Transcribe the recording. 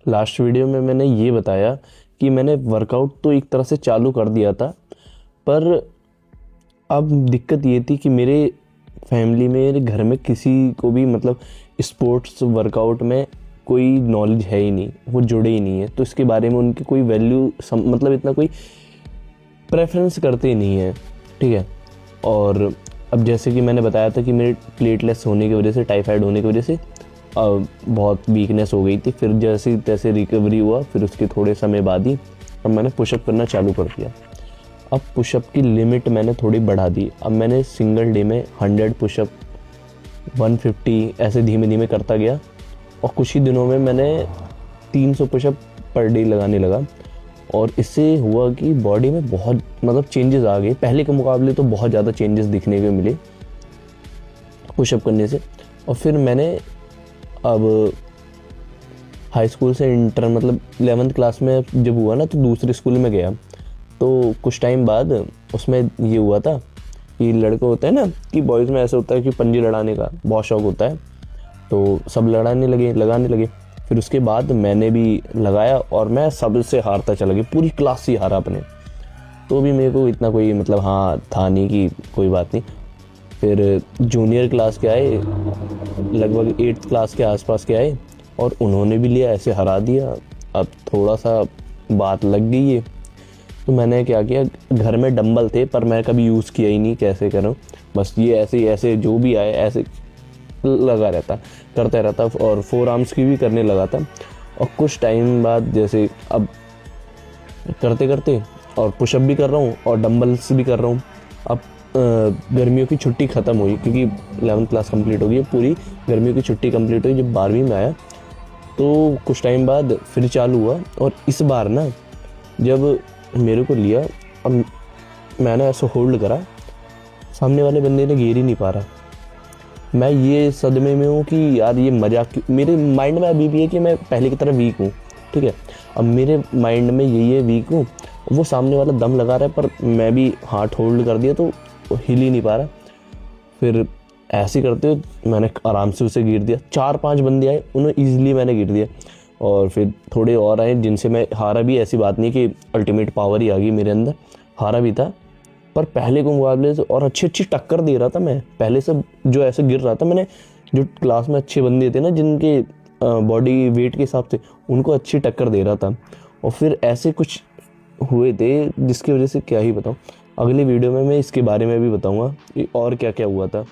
Last video में मैंने ये बताया कि मैंने वर्कआउट तो एक तरह से चालू कर दिया था, पर अब दिक्कत ये थी कि मेरे फैमिली में, मेरे घर में किसी को भी मतलब स्पोर्ट्स वर्कआउट में कोई नॉलेज है ही नहीं, वो जुड़े ही नहीं है। तो इसके बारे में उनकी कोई वैल्यू मतलब इतना कोई प्रेफरेंस करते ही नहीं है, ठीक है। और अब जैसे कि मैंने बताया था कि मेरे प्लेटलेट्स होने की वजह से, टाइफाइड होने की वजह से बहुत वीकनेस हो गई थी। फिर जैसे तैसे रिकवरी हुआ, फिर उसके थोड़े समय बाद ही अब मैंने पुशअप करना चालू कर दिया। अब पुशअप की लिमिट मैंने थोड़ी बढ़ा दी। अब मैंने सिंगल डे में 100 पुशअप, 150 ऐसे धीमे धीमे करता गया, और कुछ ही दिनों में मैंने 300 पुशअप पर डे लगाने लगा। और इससे हुआ कि बॉडी में बहुत मतलब चेंजेस आ गए। पहले के मुकाबले तो बहुत ज़्यादा चेंजेस दिखने को मिले पुशअप करने से। और फिर मैंने अब हाई स्कूल से इंटर मतलब 11th क्लास में जब हुआ ना, तो दूसरे स्कूल में गया। तो कुछ टाइम बाद उसमें ये हुआ था कि लड़के होते हैं ना, कि बॉयज़ में ऐसा होता है कि पंजे लड़ाने का बहुत शौक होता है, तो सब लगाने लगे। फिर उसके बाद मैंने भी लगाया और मैं सबसे हारता चला गया, पूरी क्लास से हारा अपने। तो भी मेरे को इतना कोई मतलब हाँ था नहीं कि कोई बात नहीं। फिर जूनियर क्लास के आए, लगभग 8th क्लास के आसपास के आए, और उन्होंने भी लिया, ऐसे हरा दिया। अब थोड़ा सा बात लग गई है, तो मैंने क्या किया, घर में डंबल थे पर मैं कभी यूज़ किया ही नहीं, कैसे करूँ, बस ये ऐसे जो भी आए ऐसे करता रहता। और 4 आर्म्स की भी करने लगा था। और कुछ टाइम बाद जैसे अब करते करते और पुशअप भी कर रहा हूँ और डंबल्स भी कर रहा हूँ। अब गर्मियों की छुट्टी ख़त्म हुई, क्योंकि 11th क्लास कंप्लीट हो गई, पूरी गर्मियों की छुट्टी कंप्लीट हुई। जब 12वीं में आया तो कुछ टाइम बाद फिर चालू हुआ। और इस बार ना जब मेरे को लिया, अब मैंने ऐसे होल्ड करा, सामने वाले बंदे ने घेर ही नहीं पा रहा। मैं ये सदमे में हूँ कि यार ये मजाक क्यों। मेरे माइंड में अभी भी है कि मैं पहले की तरह वीक हूँ, ठीक है। अब मेरे माइंड में यही है वीक हूँ, वो सामने वाला दम लगा रहा है पर मैं भी हाथ होल्ड कर दिया, तो वो हिल ही नहीं पा रहा। फिर ऐसे करते हुए मैंने आराम से उसे गिर दिया। 4-5 बंदे आए, उन्हें ईजिली मैंने गिर दिया। और फिर थोड़े और आए जिनसे मैं हारा भी। ऐसी बात नहीं कि अल्टीमेट पावर ही आ गई मेरे अंदर, हारा भी था, पर पहले के मुकाबले से और अच्छी टक्कर दे रहा था मैं पहले से। जो ऐसे गिर रहा था, मैंने जो क्लास में अच्छे बंदे थे ना, जिनके बॉडी वेट के हिसाब से, उनको अच्छी टक्कर दे रहा था। और फिर ऐसे कुछ हुए थे जिसकी वजह से क्या ही बताऊँ। अगली वीडियो में मैं इसके बारे में भी बताऊँगा कि और क्या क्या हुआ था।